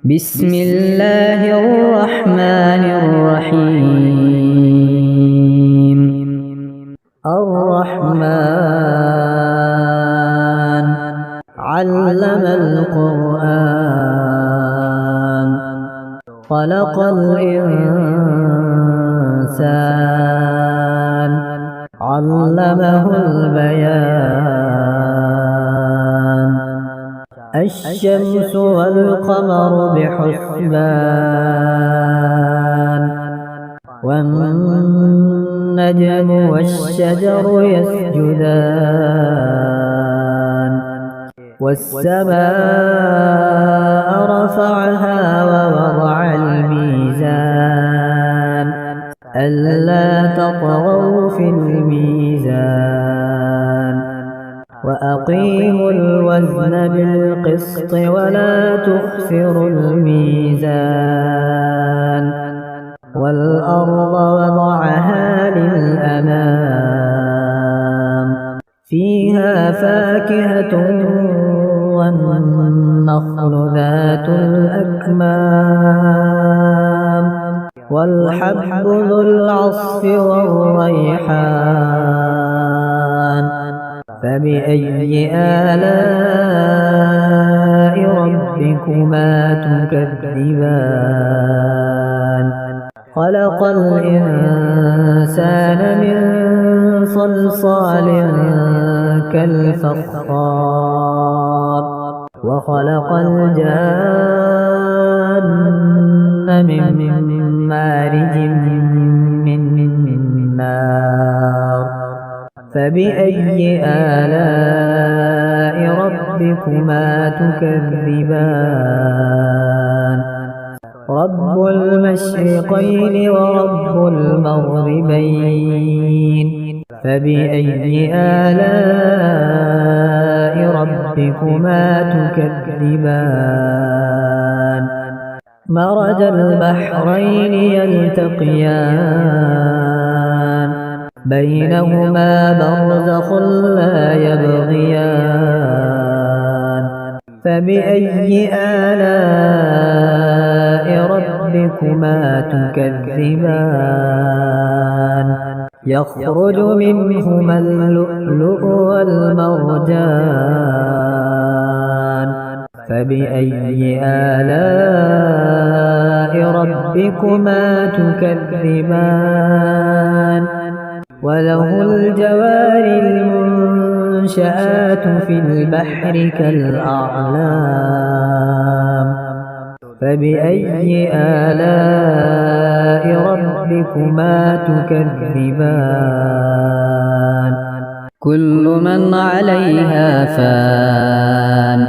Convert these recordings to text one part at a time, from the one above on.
بسم الله الرحمن الرحيم. الرحمن علم القرآن خلق الإنسان علمه البيان. الشمس والقمر بحسبان والنجم والشجر يسجدان والسماء رفعها ووضع الميزان ألا تطغوا في الميزان وأقيموا الوزن بالقسط ولا تخسروا الميزان والأرض وضعها للأنام فيها فاكهة والنخل ذات الأكمام والحب ذو العصف والريحان. فبأي آلاء ربكما تكذبان؟ خلق الإنسان من صلصال كالفخار وخلق الجان من مارج من نار. فبأي آلاء ربكما تكذبان؟ رب المشرقين ورب المغربين. فبأي آلاء ربكما تكذبان؟ مرج البحرين يلتقيان بينهما برزخ لا يبغيان. فبأي آلاء ربكما تكذبان؟ يخرج منهما اللؤلؤ والمرجان. فبأي آلاء ربكما تكذبان؟ وله الجوار المنشآت في البحر كالأعلام. فبأي آلاء ربكما تكذبان؟ كل من عليها فان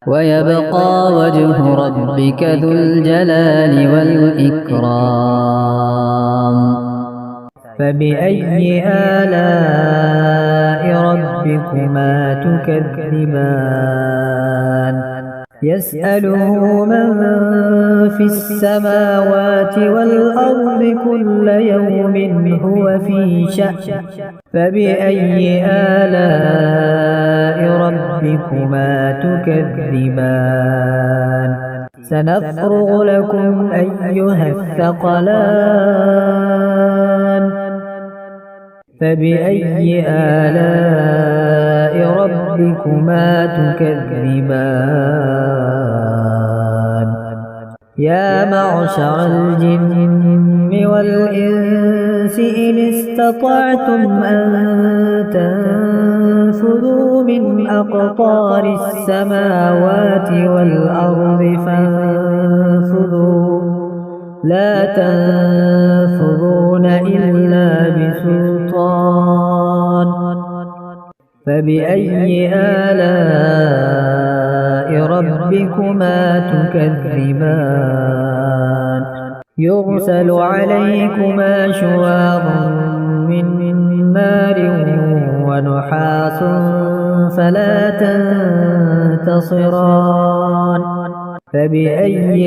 ويبقى وجه ربك ذو الجلال والإكرام. فبأي آلاء ربكما تكذبان؟ يسأله من في السماوات والأرض كل يوم هو في شأن. فبأي آلاء ربكما تكذبان؟ سنفرغ لكم أيها الثقلان. فبأي آلاء ربكما تكذبان؟ يا معشر الجن والإنس إن استطعتم أن تنفذوا من أقطار السماوات والأرض فانفذوا لا تنفذون إلا بسلطان. فبأي آلاء ربكما تكذبان؟ يرسل عليكما شواظ من نار ونحاس فلا تنتصران. فبأي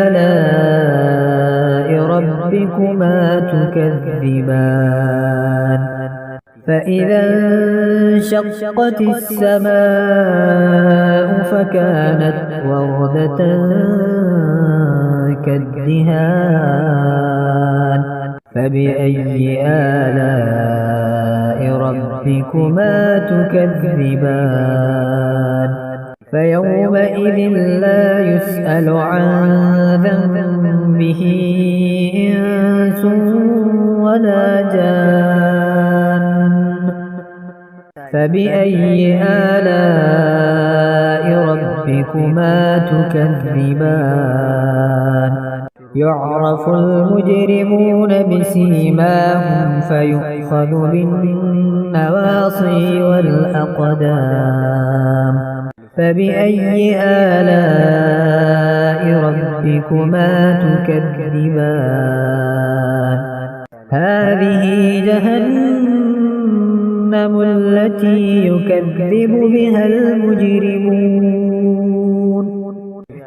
آلاء ربكما تكذبان؟ فإذا انشقت السماء فكانت وردة كالدهان فبأي آلاء ربكما تكذبان فيومئذ لا يسأل عن ذنبه إنس ولا جان فبأي آلاء ربكما تكذبان يعرف المجرمون بسيماهم فيؤخذ بالنواصي والأقدام فبأي آلاء ربكما تكذبان هذه جهنم التي يكذب بها المجرمون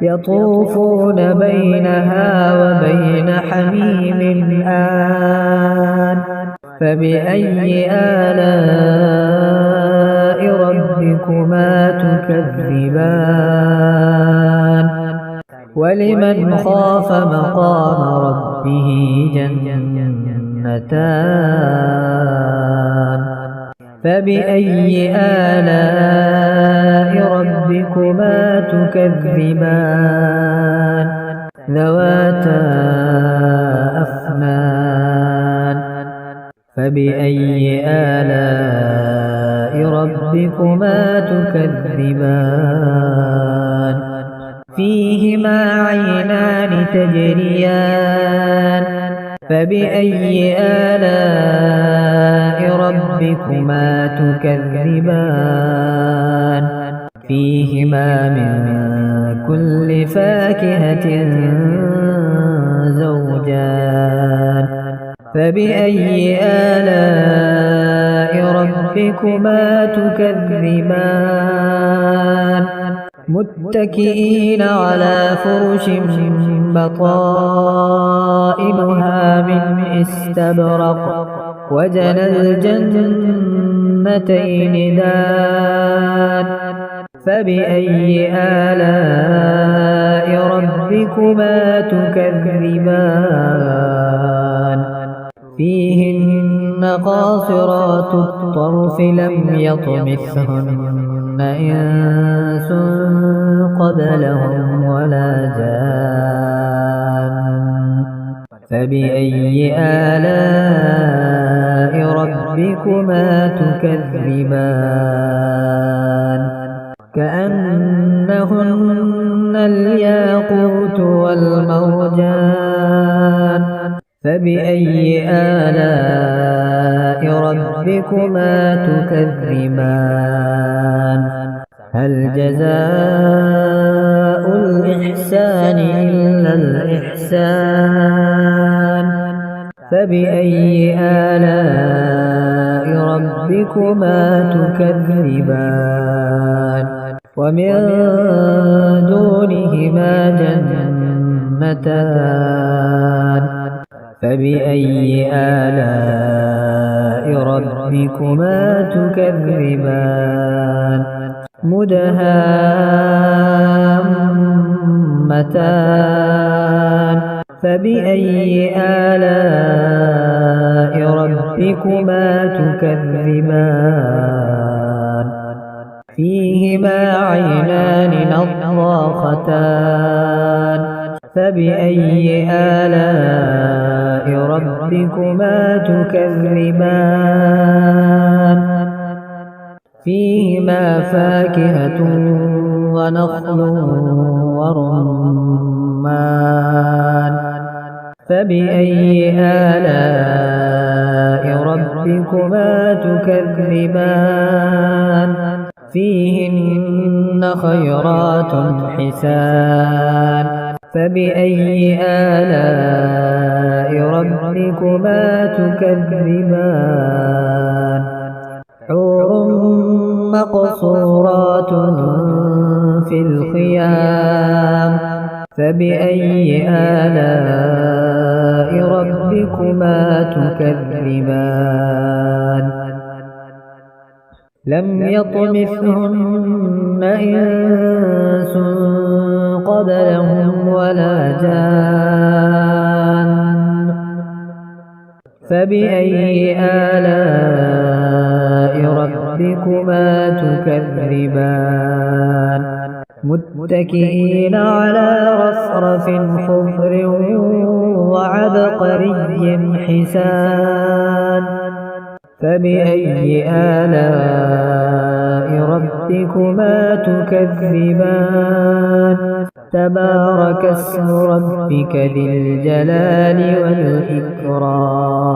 يطوفون بينها وبين حميم آن فبأي آلاء ربكما تكذبان ولمن خاف مقام ربه جنتان فبأي آلاء ربكما تكذبان ذواتا أفنان فبأي آلاء ربكما تكذبان فيهما عينان تجريان فبأي آلاء ربكما تكذبان فيهما من كل فاكهة زوجان فبأي آلاء ربكما تكذبان متكئين على فرش بطائنها من استبرق وجنى الجنتين دان فبأي آلاء ربكما تكذبان فيهن قاصرات الطرف لم يطمثهن إنس قبلهم ولا جان فبأي آلاء ربكما تكذبان كأنهن الياقوت والمرجان فبأي آلاء ربكما تكذبان هل جزاء الإحسان إلا الإحسان فبأي آلاء ربكما تكذبان ومن دونهما جنتان فبأي آلاء ربكما تكذبان مدهامتان فبأي آلاء ربكما تكذبان فيهما عينان نضاختان فبأي آلاء ربكما تكذبان فيهما فاكهة ونخل ورمان فبأي آلاء ربكما تكذبان فيهن خيرات حسان فبأي آلاء ربكما تكذبان حور مقصورات في الخيام فبأي آلاء ربكما تكذبان لم يطمثهن إنس قبلهم ولا جان فبأي آلاء ربكما تكذبان متكئين على رفرف خضر وعبقري حسان فبأي آلاء ربكما تكذبان تبارك اسم ربك ذي الجلال والإكرام